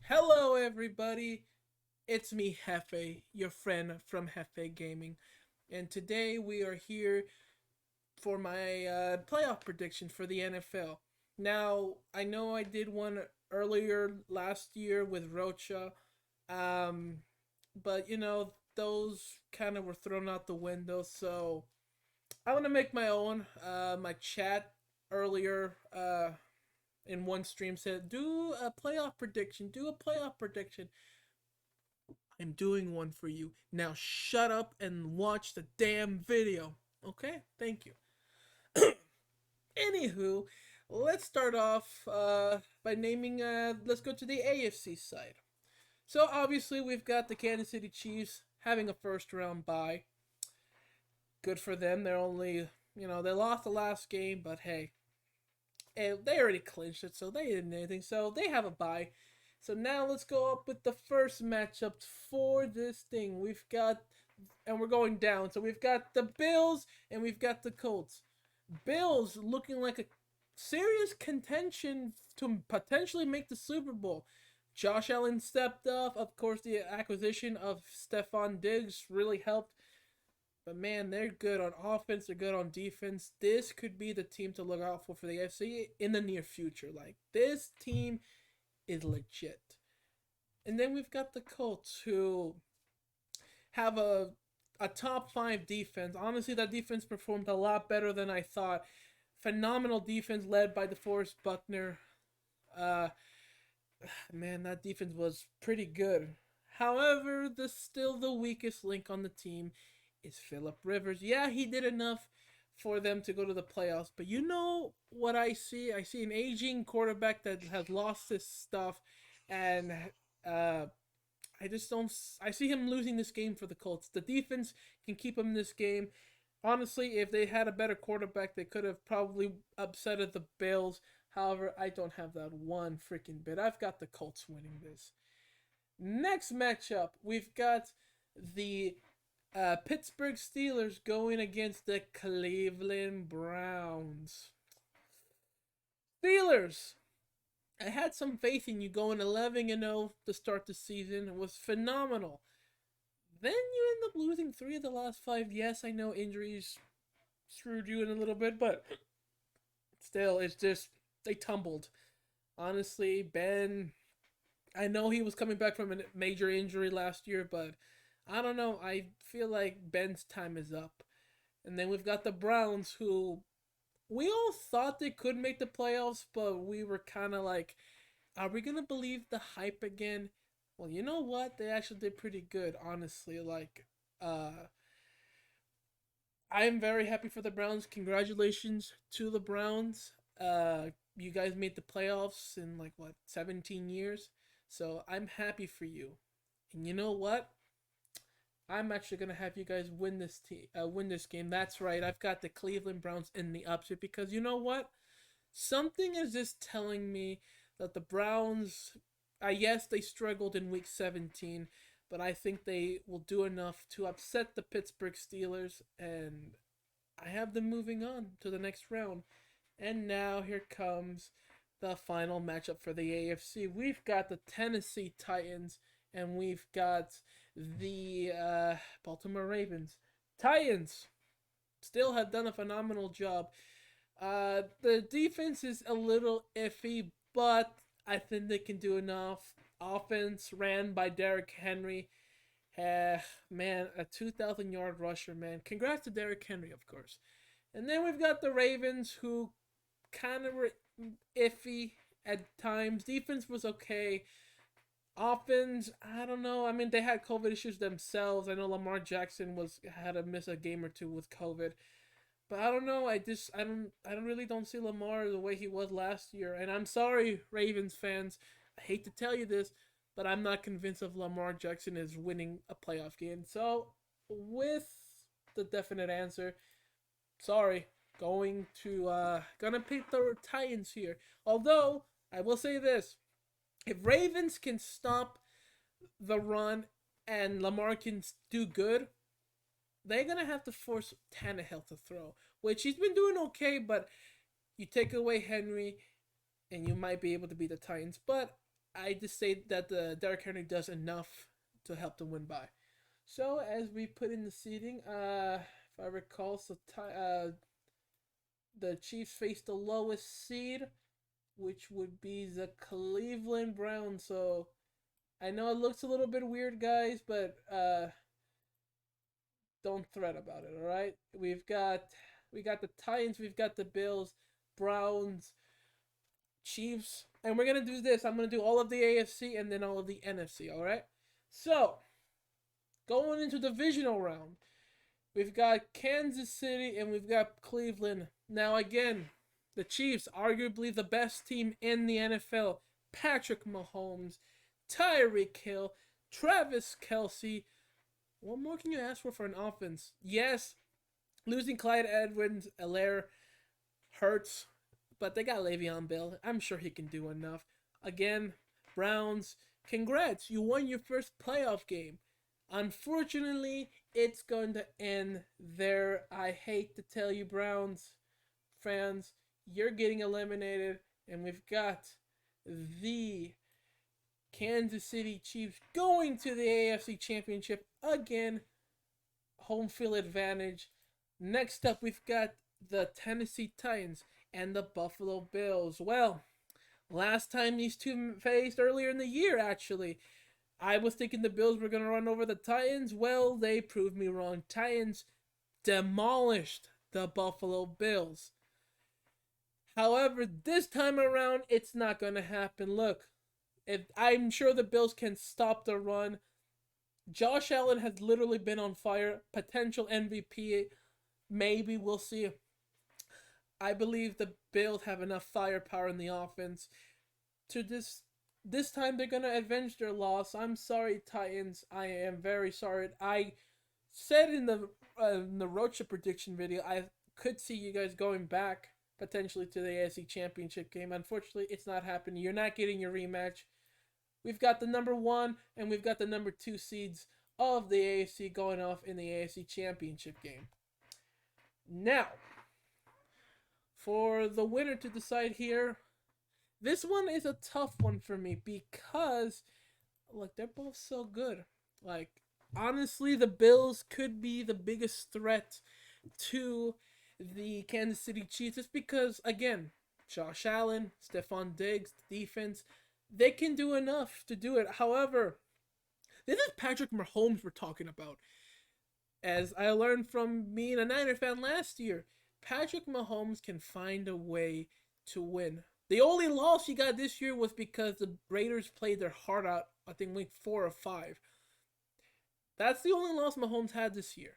Hello, everybody. It's me, Hefe, your friend from Hefe Gaming, and today we are here for my playoff prediction for the NFL. Now, I know I did one earlier last year with Rocha, um, but those kind of were thrown out the window. So I want to make my own. My chat earlier in one stream said, "Do a playoff prediction. Do a playoff prediction." I'm doing one for you. Now shut up and watch the damn video. Okay? Thank you. Anywho, let's start off by naming, let's go to the AFC side. So obviously, we've got the Kansas City Chiefs having a first round bye. Good for them. They're only, they lost the last game, but hey, they already clinched it, so they didn't do anything. So they have a bye. So now let's go up with the first matchup for this thing. And we're going down. So we've got the Bills and we've got the Colts. Bills looking like a serious contention to potentially make the Super Bowl. Josh Allen stepped up. Of course, the acquisition of Stephon Diggs really helped. But man, they're good on offense. They're good on defense. This could be the team to look out for the AFC in the near future. Like, this team is legit. And then we've got the Colts, who have a top five defense. Honestly, that defense performed a lot better than I thought. Phenomenal defense led by DeForest Buckner. Uh, man, that defense was pretty good. However, still the weakest link on the team is Philip Rivers. Yeah, he did enough for them to go to the playoffs, but you know what I see? I see an aging quarterback that has lost his stuff, and uh, I just don't. I see him losing this game for the Colts. The defense can keep him in this game. Honestly, if they had a better quarterback, they could have probably upsetted the Bills. However, I don't have that one freaking bit. I've got the Colts winning this. Next matchup, we've got the Pittsburgh Steelers going against the Cleveland Browns. Steelers, I had some faith in you going 11-0 to start the season. It was phenomenal. Then you end up losing 3 of the last 5. Yes, I know injuries screwed you in a little bit, but still, it's just they tumbled. Honestly, Ben, I know he was coming back from a major injury last year, but I don't know. I feel like Ben's time is up. And then we've got the Browns, who we all thought they could make the playoffs, but we were kind of like, are we going to believe the hype again? Well, you know what? They actually did pretty good, honestly. I'm very happy for the Browns. Congratulations to the Browns. You guys made the playoffs in like what 17 years, so I'm happy for you. And you know what? I'm actually gonna have you guys win this game. That's right. I've got the Cleveland Browns in the upset because you know what? Something is just telling me that the Browns, yes, they struggled in Week 17, but I think they will do enough to upset the Pittsburgh Steelers, and I have them moving on to the next round. And now here comes the final matchup for the AFC. We've got the Tennessee Titans and we've got the Baltimore Ravens. Titans still have done a phenomenal job. The defense is a little iffy, but I think they can do enough. Offense ran by Derrick Henry. Man, a 2,000-yard rusher, man. Congrats to Derrick Henry, of course. And then we've got the Ravens, who kind of were iffy at times. Defense was okay. Offense, I don't know. I mean, they had COVID issues themselves. I know Lamar Jackson had to miss a game or two with COVID, but I don't know. I don't really see Lamar the way he was last year. And I'm sorry, Ravens fans. I hate to tell you this, but I'm not convinced of Lamar Jackson is winning a playoff game. So, with the definite answer, sorry, gonna pick the Titans here. Although I will say this: if Ravens can stop the run and Lamar can do good, they're gonna have to force Tannehill to throw, which he's been doing okay. But you take away Henry, and you might be able to beat the Titans. But I just say that the Derrick Henry does enough to help them win by. So as we put in the seeding, if I recall, the Chiefs face the lowest seed, which would be the Cleveland Browns. So I know it looks a little bit weird, guys, but don't fret about it. All right, we got the Titans, we've got the Bills, Browns, Chiefs, and we're gonna do this. I'm gonna do all of the AFC and then all of the NFC. All right. So going into divisional round, we've got Kansas City and we've got Cleveland. Now again, the Chiefs, arguably the best team in the NFL. Patrick Mahomes, Tyreek Hill, Travis Kelsey. What more can you ask for an offense? Yes, losing Clyde Edwards-Helaire hurts, but they got Le'Veon Bell. I'm sure he can do enough. Again, Browns, congrats. You won your first playoff game. Unfortunately, it's going to end there. I hate to tell you, Browns fans, you're getting eliminated, and we've got the Kansas City Chiefs going to the AFC Championship again. Home field advantage. Next up, we've got the Tennessee Titans and the Buffalo Bills. Well, last time these two faced earlier in the year, actually, I was thinking the Bills were going to run over the Titans. Well, they proved me wrong. Titans demolished the Buffalo Bills. However, this time around, it's not going to happen. Look, I'm sure the Bills can stop the run. Josh Allen has literally been on fire. Potential MVP. Maybe we'll see. I believe the Bills have enough firepower in the offense to this time they're gonna avenge their loss. I'm sorry, Titans. I am very sorry. I said in the Rocha prediction video I could see you guys going back potentially to the AFC Championship game. Unfortunately, it's not happening. You're not getting your rematch. We've got the number 1 and we've got the number 2 seeds of the AFC going off in the AFC Championship game. Now, for the winner to decide here, this one is a tough one for me because, look, they're both so good. Like, honestly, the Bills could be the biggest threat to the Kansas City Chiefs just because, again, Josh Allen, Stephon Diggs, the defense, they can do enough to do it. However, this is Patrick Mahomes we're talking about. As I learned from being a Niner fan last year, Patrick Mahomes can find a way to win. The only loss he got this year was because the Raiders played their heart out, I think week 4 or 5. That's the only loss Mahomes had this year.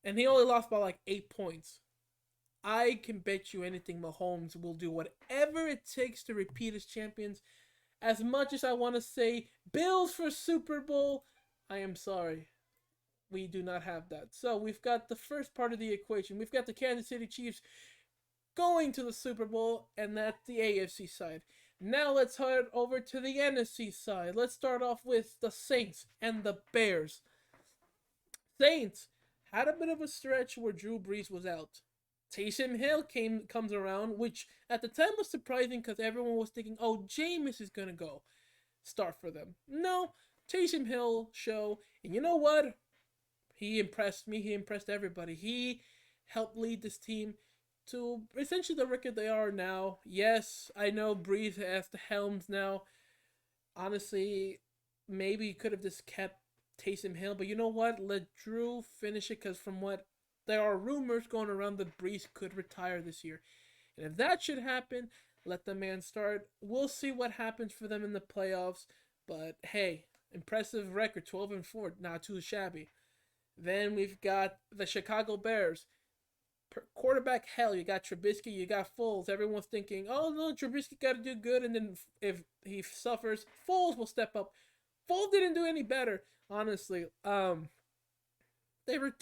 And he only lost by like 8 points. I can bet you anything Mahomes will do whatever it takes to repeat as champions. As much as I want to say Bills for Super Bowl, I am sorry. We do not have that. So we've got the first part of the equation. We've got the Kansas City Chiefs going to the Super Bowl, and that's the AFC side. Now let's head over to the NFC side. Let's start off with the Saints and the Bears. Saints had a bit of a stretch where Drew Brees was out. Taysom Hill comes around, which at the time was surprising because everyone was thinking, oh, Jameis is going to go start for them. No, Taysom Hill show. And you know what? He impressed me. He impressed everybody. He helped lead this team to essentially the record they are now. Yes, I know Brees has the helms now. Honestly, maybe he could have just kept Taysom Hill. But you know what? Let Drew finish it because from what there are rumors going around that Brees could retire this year. And if that should happen, let the man start. We'll see what happens for them in the playoffs. But hey, impressive record, 12-4, not too shabby. Then we've got the Chicago Bears. Quarterback hell, you got Trubisky, you got Foles. Everyone's thinking, oh no, Trubisky got to do good, and then if he suffers, Foles will step up. Foles didn't do any better, honestly. They were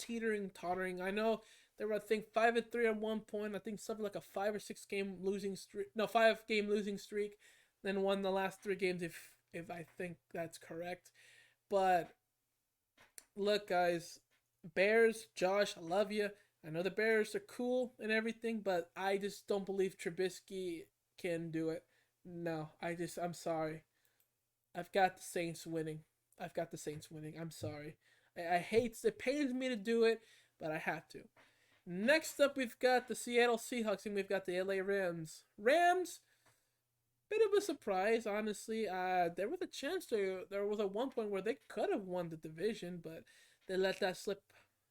tottering. I know they were, I think, 5-3 at one point. I think something like a 5 or 6 game losing streak. No, 5 game losing streak. Then won the last 3 games, if I think that's correct. But look, guys, Bears, Josh, I love you. I know the Bears are cool and everything, but I just don't believe Trubisky can do it. No, I'm sorry. I've got the Saints winning. I've got the Saints winning. I'm sorry. I hate it. Pains me to do it, but I have to. Next up, we've got the Seattle Seahawks and we've got the LA Rams. Rams, bit of a surprise, honestly. There was a chance there was a one point where they could have won the division, but they let that slip,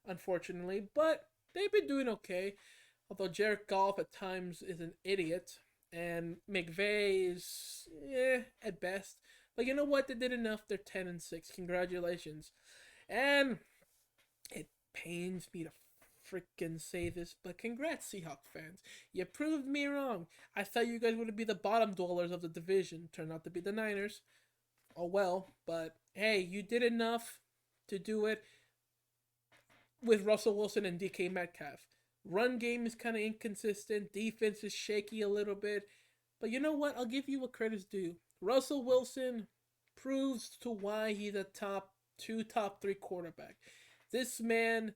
unfortunately. But they've been doing okay. Although Jared Goff at times is an idiot, and McVay is at best. But you know what? They did enough. They're 10-6. Congratulations. And it pains me to freaking say this, but congrats, Seahawks fans. You proved me wrong. I thought you guys would be the bottom dwellers of the division. Turned out to be the Niners. Oh well, but hey, you did enough to do it with Russell Wilson and DK Metcalf. Run game is kind of inconsistent. Defense is shaky a little bit. But you know what? I'll give you what credit's due. Russell Wilson proves to why he's a top two, top three quarterback. This man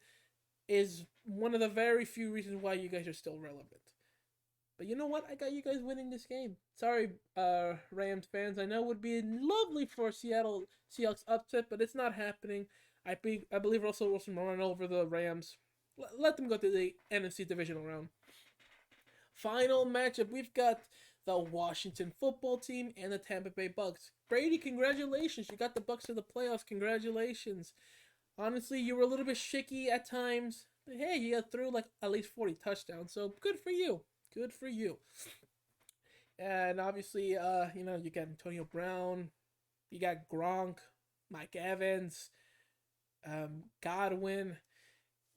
is one of the very few reasons why you guys are still relevant. But you know what? I got you guys winning this game. Sorry, Rams fans. I know it would be lovely for Seattle Seahawks upset, but it's not happening. I believe Russell Wilson will run over the Rams. Let them go to the NFC divisional round. Final matchup, we've got the Washington football team and the Tampa Bay Bucks. Brady, congratulations. You got the Bucks to the playoffs. Congratulations. Honestly, you were a little bit shaky at times. But hey, you threw like at least 40 touchdowns. So good for you. Good for you. And obviously, you got Antonio Brown. You got Gronk, Mike Evans, Godwin.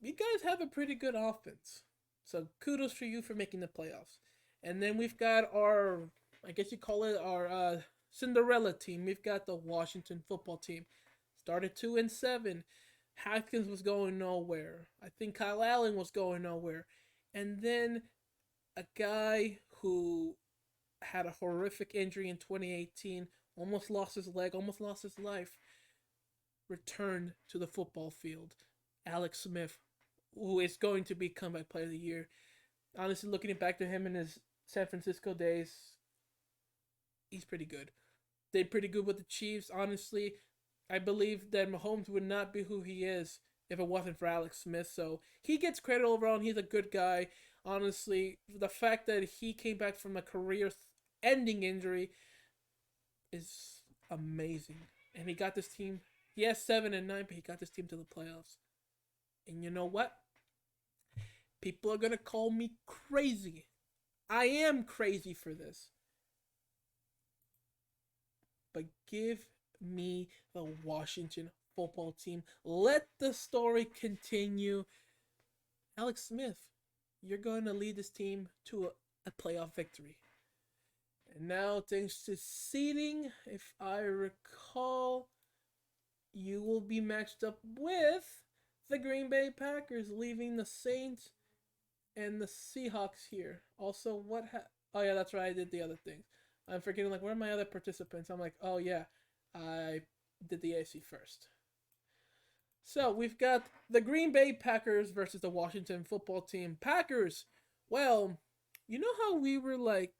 You guys have a pretty good offense. So kudos for you for making the playoffs. And then we've got our, I guess you call it our Cinderella team. We've got the Washington football team. Started 2-7. Haskins was going nowhere. I think Kyle Allen was going nowhere. And then a guy who had a horrific injury in 2018, almost lost his leg, almost lost his life, returned to the football field. Alex Smith, who is going to be comeback player of the year. Honestly, looking back to him in his San Francisco days, he's pretty good. Did pretty good with the Chiefs. Honestly, I believe that Mahomes would not be who he is if it wasn't for Alex Smith. So he gets credit overall, and he's a good guy. Honestly, the fact that he came back from a career-ending injury is amazing. And he got this team. He has 7-9, but he got this team to the playoffs. And you know what? People are gonna call me crazy. I am crazy for this. But give me the Washington football team. Let the story continue. Alex Smith, you're going to lead this team to a playoff victory. And now, thanks to seeding, if I recall, you will be matched up with the Green Bay Packers, leaving the Saints and the Seahawks here. Also, oh yeah, that's right, I did the other things. I'm forgetting, like, where are my other participants? I'm like, oh yeah, I did the AFC first. So, we've got the Green Bay Packers versus the Washington football team. Packers, well, you know how we were, like,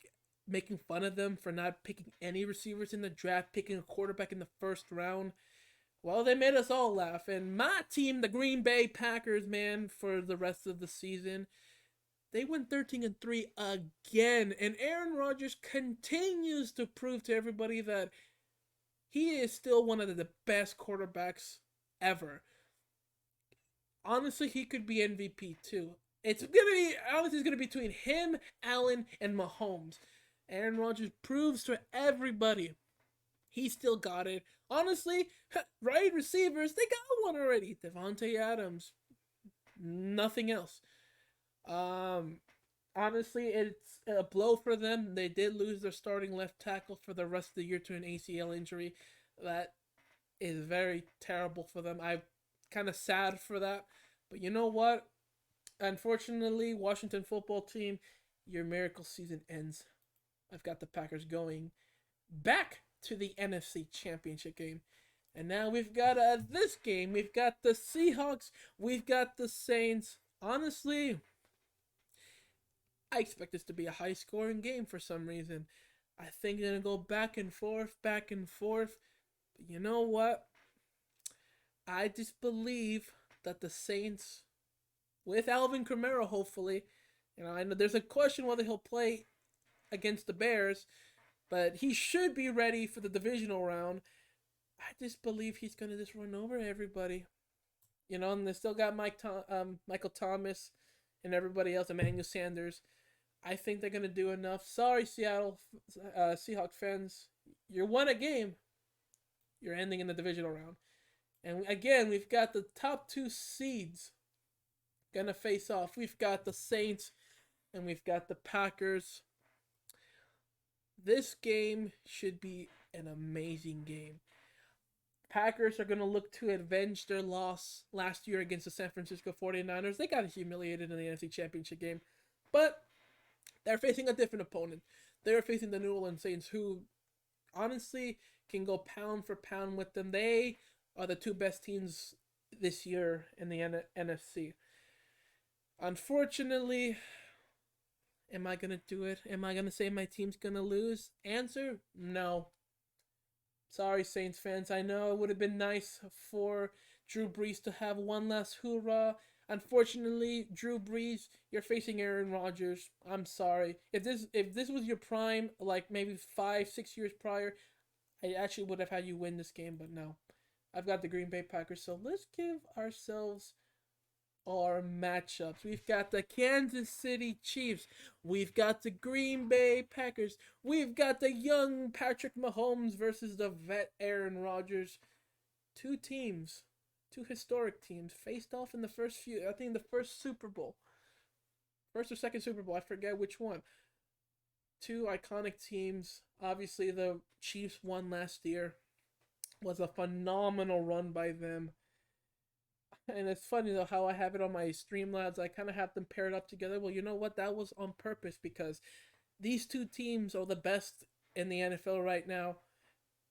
making fun of them for not picking any receivers in the draft, picking a quarterback in the first round? Well, they made us all laugh. And my team, the Green Bay Packers, man, for the rest of the season, they went 13-3 again. And Aaron Rodgers continues to prove to everybody that he is still one of the best quarterbacks ever. Honestly, he could be MVP too. It's gonna be between him, Allen, and Mahomes. Aaron Rodgers proves to everybody he still got it. Honestly, right receivers, they got one already. Devontae Adams. Nothing else. Honestly, it's a blow for them. They did lose their starting left tackle for the rest of the year to an ACL injury. That is very terrible for them. I'm kind of sad for that. But you know what? Unfortunately, Washington football team, your miracle season ends. I've got the Packers going back to the NFC Championship game. And now we've got this game. We've got the Seahawks. We've got the Saints. Honestly, I expect this to be a high-scoring game for some reason. I think it's going to go back and forth, But you know what? I just believe that the Saints, with Alvin Kamara, hopefully, I know there's a question whether he'll play against the Bears, but he should be ready for the divisional round. I just believe he's gonna just run over everybody. And they still got Michael Thomas and everybody else, Emmanuel Sanders. I think they're gonna do enough. Sorry, Seattle Seahawks fans, you won a game. You're ending in the divisional round, and again we've got the top two seeds gonna face off. We've got the Saints and we've got the Packers. This game should be an amazing game. Packers are going to look to avenge their loss last year against the San Francisco 49ers. They got humiliated in the NFC Championship game, but they're facing a different opponent. They're facing the New Orleans Saints, who honestly can go pound for pound with them. They are the two best teams this year in the NFC. Unfortunately, am I going to do it? Am I going to say my team's going to lose? Answer, no. Sorry, Saints fans. I know it would have been nice for Drew Brees to have one last hoorah. Unfortunately, Drew Brees, you're facing Aaron Rodgers. I'm sorry. If this was your prime, like maybe 5-6 years prior, I actually would have had you win this game. But no, I've got the Green Bay Packers. So let's give ourselves our matchups. We've got the Kansas City Chiefs. We've got the Green Bay Packers. We've got the young Patrick Mahomes versus the vet Aaron Rodgers. Two teams, two historic teams faced off in the first Super Bowl. First or second Super Bowl, I forget which one. Two iconic teams. Obviously, the Chiefs won last year. Was a phenomenal run by them. And it's funny though how I have it on my Streamlabs. I kind of have them paired up together. Well, you know what? That was on purpose because these two teams are the best in the NFL right now.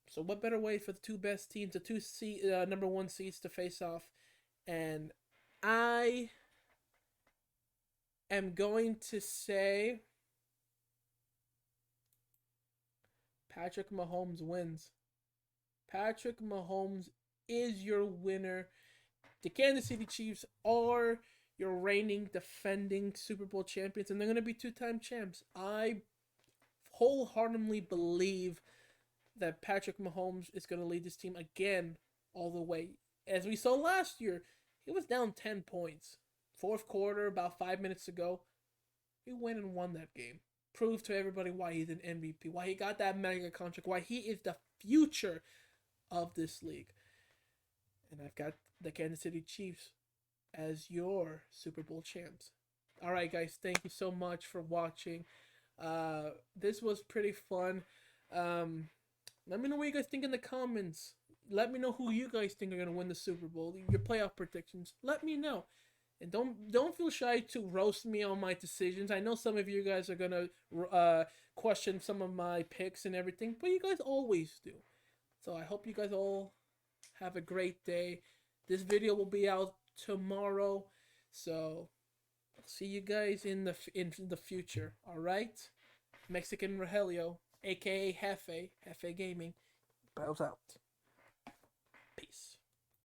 So what better way for the two best teams, the number one seeds, to face off? And I am going to say Patrick Mahomes wins. Patrick Mahomes is your winner. The Kansas City Chiefs are your reigning, defending Super Bowl champions, and they're going to be two-time champs. I wholeheartedly believe that Patrick Mahomes is going to lead this team again all the way. As we saw last year, he was down 10 points. Fourth quarter, about 5 minutes ago, he went and won that game. Proved to everybody why he's an MVP, why he got that mega contract, why he is the future of this league. And I've got the Kansas City Chiefs as your Super Bowl champs. All right, guys, thank you so much for watching. This was pretty fun. Let me know what you guys think in the comments. Let me know who you guys think are gonna win the Super Bowl. Your playoff predictions. Let me know. And don't feel shy to roast me on my decisions. I know some of you guys are gonna question some of my picks and everything, but you guys always do. So I hope you guys all have a great day. This video will be out tomorrow, so I'll see you guys in the future. All right, Mexican Rogelio, aka Hefe Gaming, bows out. Peace.